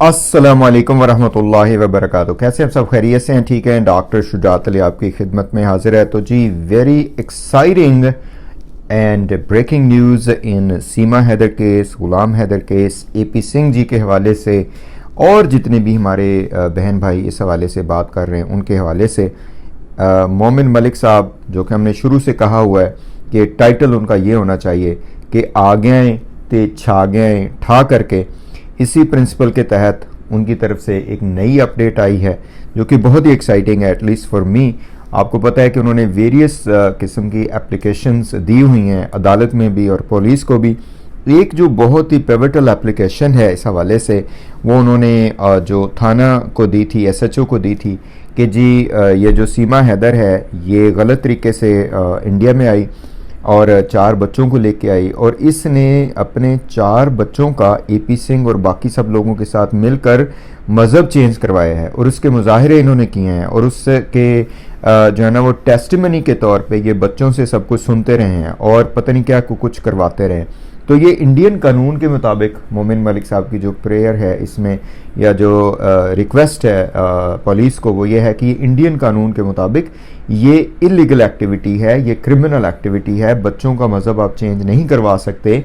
अस्सलाम वालेकुम वरहमतुल्लाहि वबरकातुहू। कैसे आप सब खैरियत से हैं? ठीक है। डॉक्टर शुजात अली आपकी खिदमत में हाजिर है। तो जी, very exciting and breaking news in Seema Haider case, Ghulam Haider case, AP Singh ji के हवाले से और जितने भी हमारे बहन भाई इस हवाले से बात कर रहे हैं उनके हवाले से मोमिन मलिक साहब, जो कि हमने शुरू से कहा हुआ है कि टाइटल उनका ये होना चाहिए कि आ गए ते छा गए ठा करके, इसी प्रिंसिपल के तहत उनकी तरफ से एक नई अपडेट आई है जो कि बहुत ही एक्साइटिंग है, एटलीस्ट फॉर मी। आपको पता है कि उन्होंने वेरियस किस्म की एप्लीकेशंस दी हुई हैं अदालत में भी और पुलिस को भी। एक जो बहुत ही पिवटल एप्लीकेशन है इस हवाले से, वो उन्होंने जो थाना को दी थी, एसएचओ को दी थी कि जी ये जो सीमा हैदर है ये गलत तरीके से इंडिया में आई और 4 बच्चों को लेके आई और इसने अपने 4 बच्चों का एपी सिंह और बाकी सब लोगों के साथ मिलकर मज़हब चेंज करवाया है और उसके मुजाहरे इन्होंने किए हैं और उसके जो है ना वो टेस्टिमनी के तौर पे ये बच्चों से सब कुछ सुनते रहे हैं और पता नहीं क्या कुछ करवाते रहे। तो ये इंडियन कानून के मुताबिक मोमिन मलिक साहब की जो प्रेयर है इसमें या जो रिक्वेस्ट है पुलिस को, वो ये है कि इंडियन कानून के मुताबिक ये इलीगल एक्टिविटी है, ये क्रिमिनल एक्टिविटी है। बच्चों का मज़हब आप चेंज नहीं करवा सकते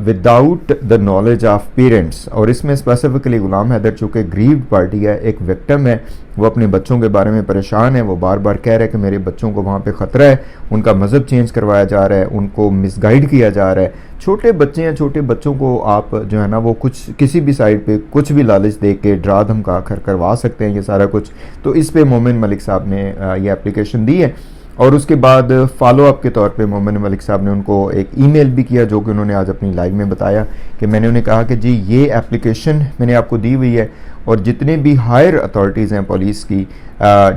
without the knowledge of parents. और इसमें स्पेसिफिकली गुलाम हैदर चूँकि ग्रीव्ड पार्टी है, एक विक्टिम है, वो अपने बच्चों के बारे में परेशान है, वो बार बार कह रहा है कि मेरे बच्चों को वहाँ पे ख़तरा है, उनका मज़हब चेंज करवाया जा रहा है, उनको मिसगाइड किया जा रहा है। छोटे बच्चे हैं, छोटे बच्चों को आप जो है ना वो कुछ किसी भी साइड पे कुछ भी लालच दे के डरा धमका कर करवा सकते हैं ये सारा कुछ। तो इस पे मोमिन मलिक साहब ने ये एप्लीकेशन दी है और उसके बाद फॉलो अप के तौर पे मोमिन मलिक साहब ने उनको एक ईमेल भी किया, जो कि उन्होंने आज अपनी लाइव में बताया कि मैंने उन्हें कहा कि जी ये एप्लीकेशन मैंने आपको दी हुई है और जितने भी हायर अथॉरिटीज़ हैं पुलिस की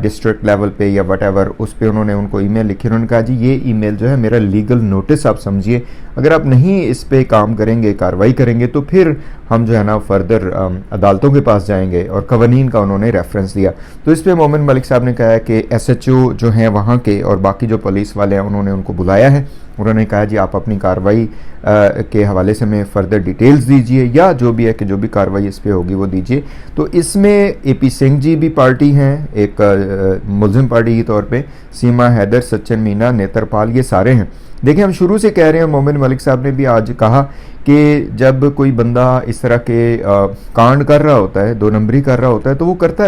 डिस्ट्रिक्ट लेवल पे या वट एवर, उस पर उन्होंने उनको ईमेल लिखी। उन्होंने कहा जी ये ईमेल जो है मेरा लीगल नोटिस आप समझिए, अगर आप नहीं इस पे काम करेंगे, कार्रवाई करेंगे तो फिर हम जो है ना फर्दर अदालतों के पास जाएंगे और कवानीन का उन्होंने रेफरेंस दिया। तो इस पर मोमिन मलिक साहब ने कहा है कि एसएचओ जो हैं वहाँ के और बाकी जो पुलिस वाले हैं उन्होंने उनको बुलाया है। उन्होंने कहा जी आप अपनी कार्रवाई के हवाले से हमें फर्दर डिटेल्स दीजिए या जो भी है कि जो भी कार्रवाई इस पर होगी वो दीजिए। तो इसमें एपी सिंह जी भी पार्टी हैं एक मुल्जिम पार्टी के तौर पे, सीमा हैदर, सचिन मीना, नेत्रपाल, ये सारे हैं। देखिए हम शुरू से कह रहे हैं, मोमिन मलिक साहब ने भी आज कहा कि जब कोई बंदा इस तरह के कांड कर रहा होता है, 2 नंबरी कर रहा होता है, तो वो करता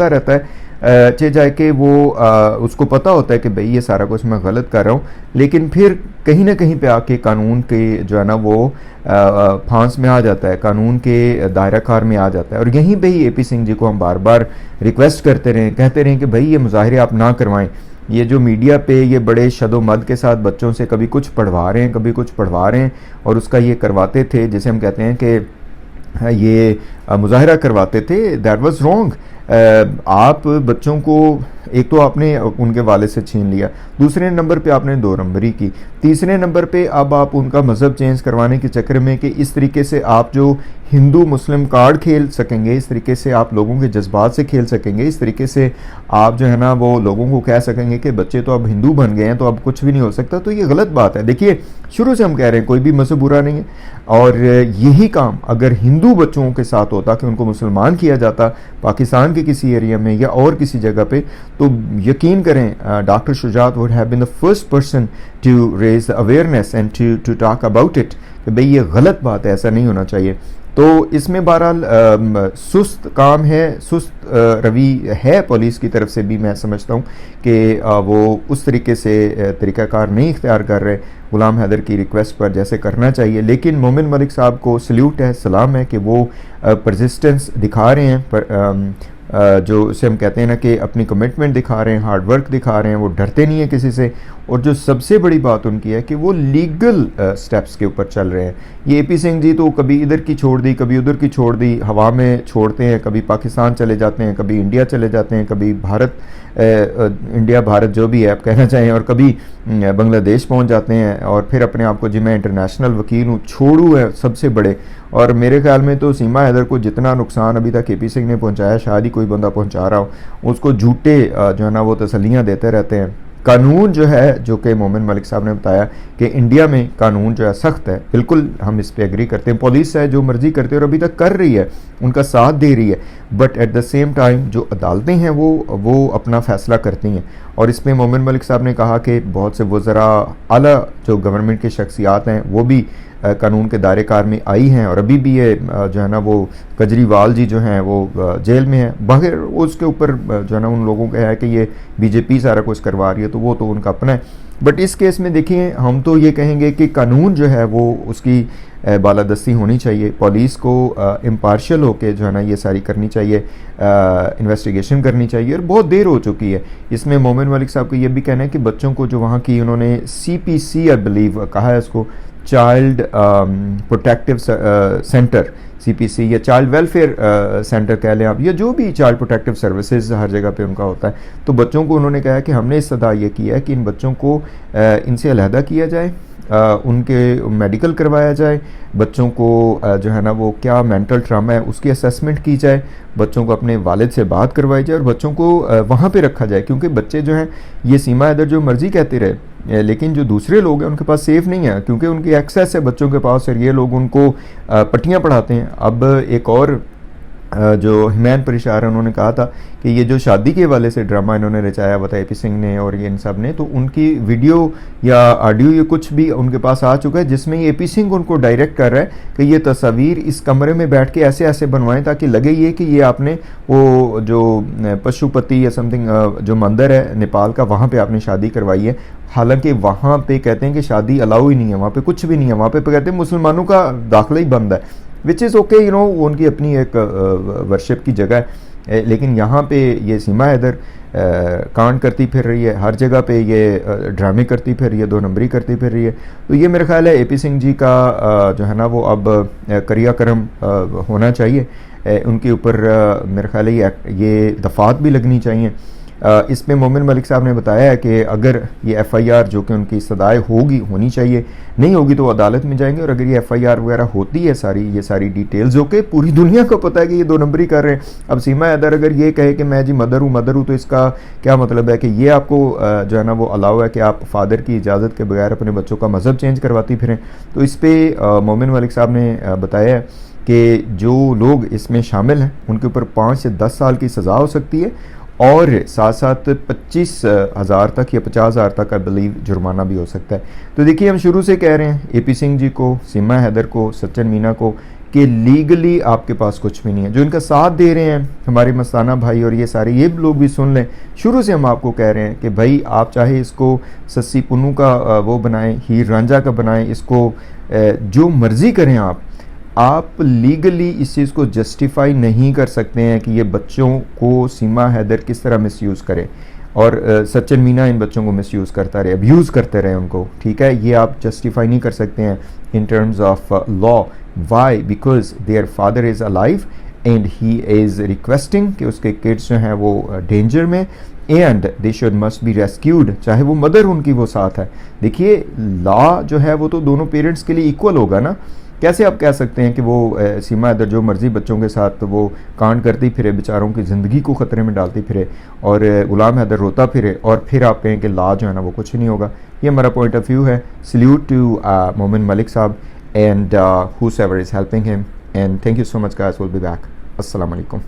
रहता है चे जाए कि वो उसको पता होता है कि भाई ये सारा कुछ मैं गलत कर रहा हूँ, लेकिन फिर कहीं ना कहीं पे आके कानून के जो है ना वो फांस में आ जाता है, कानून के दायरा कार में आ जाता है। और यहीं पे ही एपी सिंह जी को हम बार बार रिक्वेस्ट करते रहे, कहते रहे कि भाई ये मुजाहरे आप ना करवाएं। ये जो मीडिया पे ये बड़े शदो मद के साथ बच्चों से कभी कुछ पढ़वा रहे हैं, कभी कुछ पढ़वा रहे हैं और उसका ये करवाते थे, जैसे हम कहते हैं कि ये मुजाहरा करवाते थे, दैट वाज रॉन्ग। आप बच्चों को एक तो आपने उनके वाले से छीन लिया, दूसरे नंबर पे आपने 2 नंबरी की, तीसरे नंबर पे अब आप उनका मज़हब चेंज करवाने के चक्कर में कि इस तरीके से आप जो हिंदू मुस्लिम कार्ड खेल सकेंगे, इस तरीके से आप लोगों के जज्बात से खेल सकेंगे, इस तरीके से आप जो है ना वो लोगों को कह सकेंगे कि बच्चे तो अब हिंदू बन गए हैं तो अब कुछ भी नहीं हो सकता। तो ये गलत बात है। देखिए शुरू से हम कह रहे हैं कोई भी मज़हब बुरा नहीं है और यही काम अगर हिंदू बच्चों के साथ होता कि उनको मुसलमान किया जाता पाकिस्तान के किसी एरिया में या और किसी जगह पे, तो यकीन करें doctor Shujaat would have been the first person to raise the awareness and to talk about it कि भाई ये गलत बात है, ऐसा नहीं होना चाहिए। तो इसमें बहरहाल सुस्त काम है, सुस्त रवि है पुलिस की तरफ से भी। मैं समझता हूँ कि वो उस तरीके से तरीक़ाकार नहीं इख्तियार कर रहे गुलाम हैदर की रिक्वेस्ट पर जैसे करना चाहिए। लेकिन मोमिन मलिक साहब को सल्यूट है, सलाम है कि वो परसिस्टेंस दिखा रहे हैं, जो उसे हम कहते हैं ना कि अपनी कमिटमेंट दिखा रहे हैं, हार्ड वर्क दिखा रहे हैं, वो डरते नहीं है किसी से। और जो सबसे बड़ी बात उनकी है कि वो लीगल स्टेप्स के ऊपर चल रहे हैं। ये एपी सिंह जी तो कभी इधर की छोड़ दी, कभी उधर की छोड़ दी, हवा में छोड़ते हैं, कभी पाकिस्तान चले जाते हैं, कभी इंडिया चले जाते हैं, कभी भारत इंडिया भारत जो भी है आप कहना चाहें, और कभी बांग्लादेश पहुंच जाते हैं और फिर अपने आप को जी मैं इंटरनेशनल वकील हूँ, छोड़ू है सबसे बड़े। और मेरे ख्याल में तो सीमा हैदर को जितना नुकसान अभी तक एपी सिंह ने पहुंचाया शायद ही कोई बंदा पहुंचा रहा हो। उसको झूठे जो है ना वो तसल्लियाँ देते रहते हैं कानून जो है, जो कि मोमिन मलिक साहब ने बताया कि इंडिया में कानून जो है सख्त है, बिल्कुल हम इस पे एग्री करते हैं। पुलिस है जो मर्जी करती है और अभी तक कर रही है, उनका साथ दे रही है, but at the same time जो अदालतें हैं वो अपना फैसला करती हैं। और इसमें मोमिन मलिक साहब ने कहा कि बहुत से वज़रा, आला जो गवर्नमेंट के शख्सियात हैं वो भी कानून के दायरे कार में आई हैं, और अभी भी ये जो है ना वो केजरीवाल जी जो हैं वो जेल में हैं। बगैर उसके ऊपर जो है ना उन लोगों का है कि ये बीजेपी सारा कुछ करवा रही है, तो वो तो उनका अपना है। बट इस केस में देखिए, हम तो ये कहेंगे कि कानून जो है वो उसकी बालादस्ती होनी चाहिए, पुलिस को इम्पार्शियल होकर जो है ना ये सारी करनी चाहिए, इन्वेस्टिगेशन करनी चाहिए, और बहुत देर हो चुकी है। इसमें मोमिन मलिक साहब को ये भी कहना है कि बच्चों को जो वहाँ की उन्होंने CPC आई बिलीव कहा है इसको, चाइल्ड प्रोटेक्टिव सेंटर, CPC या चाइल्ड वेलफेयर सेंटर कह लें आप, या जो भी चाइल्ड प्रोटेक्टिव सर्विसेज हर जगह पे उनका होता है, तो बच्चों को उन्होंने कहा है कि हमने इस सदा ये किया है कि इन बच्चों को इनसे अलहदा किया जाए, उनके मेडिकल करवाया जाए, बच्चों को जो है ना वो क्या मेंटल ट्रामा है उसकी असेसमेंट की जाए, बच्चों को अपने वालिद से बात करवाई जाए और बच्चों को वहाँ पे रखा जाए। क्योंकि बच्चे जो हैं, ये सीमा हैदर जो मर्जी कहते रहे, लेकिन जो दूसरे लोग हैं उनके पास सेफ़ नहीं है, क्योंकि उनकी एक्सेस है बच्चों के पास, और ये लोग उनको पट्टियाँ पढ़ाते हैं। अब एक और जो हिमैन परिशार है, उन्होंने कहा था कि ये जो शादी के वाले से ड्रामा इन्होंने रचाया हुआ था AP सिंह ने और ये इन सब ने, तो उनकी वीडियो या ऑडियो ये कुछ भी उनके पास आ चुका है, जिसमें ये AP सिंह उनको डायरेक्ट कर रहा है कि ये तस्वीर इस कमरे में बैठ के ऐसे ऐसे बनवाएं ताकि लगे ये कि ये आपने वो जो पशुपति या समथिंग जो मंदिर है नेपाल का, वहाँ पर आपने शादी करवाई है। हालांकि वहाँ पे कहते हैं कि शादी अलाउ ही नहीं है, वहाँ पे कुछ भी नहीं है, वहाँ पे कहते हैं मुसलमानों का दाखिला ही बंद है, which is okay, you know, उनकी अपनी एक वर्शिप की जगह है। लेकिन यहाँ पे ये सीमा हैदर कांड करती फिर रही है, हर जगह पे ये ड्रामे करती फिर रही है, 2 नंबरी करती फिर रही है। तो ये मेरा ख्याल है AP सिंह जी का जो है ना वो अब क्रियाक्रम होना चाहिए, उनके ऊपर मेरा ख्याल है ये दफात भी लगनी चाहिए। इसमें मोमिन मलिक साहब ने बताया है कि अगर ये FIR जो कि उनकी सदाए होनी चाहिए, नहीं होगी तो अदालत में जाएंगे, और अगर ये FIR वगैरह होती है ये सारी डिटेल्स जो कि पूरी दुनिया को पता है कि ये 2 नंबरी कर रहे हैं। अब सीमा हैदर अगर ये कहे कि मैं जी मदर हूँ, तो इसका क्या मतलब है कि ये आपको जो है ना वो अलाउ है कि आप फादर की इजाज़त के बगैर अपने बच्चों का मज़हब चेंज करवाती फिरें। तो इस पर मोमिन मलिक साहब ने बताया है कि जो लोग इसमें शामिल हैं उनके ऊपर 5 से 10 साल की सज़ा हो सकती है, और साथ साथ 25,000 तक या 50,000 तक आई बिलीव जुर्माना भी हो सकता है। तो देखिए, हम शुरू से कह रहे हैं AP सिंह जी को, सीमा हैदर को, सचिन मीना को, कि लीगली आपके पास कुछ भी नहीं है। जो इनका साथ दे रहे हैं हमारे मस्ताना भाई और ये सारे ये लोग भी सुन लें, शुरू से हम आपको कह रहे हैं कि भाई आप चाहे इसको सस्सी पुन्नू का वो बनाएं, हीर रांझा का बनाएं, इसको जो मर्जी करें आप लीगली इस चीज़ को जस्टिफाई नहीं कर सकते हैं कि ये बच्चों को सीमा हैदर किस तरह मिसयूज़ करे, और सचिन मीना इन बच्चों को मिसयूज़ करता रहे, अब्यूज़ करते रहे उनको, ठीक है, ये आप जस्टिफाई नहीं कर सकते हैं in terms of law. Why? Because their father is alive and he is requesting कि उसके किड्स जो हैं वो डेंजर में, and they should must be rescued, चाहे वो मदर उनकी वो साथ है। देखिए, लॉ जो है वो तो दोनों पेरेंट्स के लिए इक्वल होगा ना। कैसे आप कह सकते हैं कि वो सीमा हैदर जो मर्जी बच्चों के साथ वो कांड करती फिरे, बेचारों की ज़िंदगी को ख़तरे में डालती फिरे, और गुलाम हैदर रोता फिरे, और फिर आप कहें कि लॉ जो है ना वो कुछ नहीं होगा। ये हमारा पॉइंट ऑफ व्यू है। सल्यूट टू मोमिन मलिक साहब and whosoever is helping him, and thank you so much guys, we'll be back. Assalamu alaikum.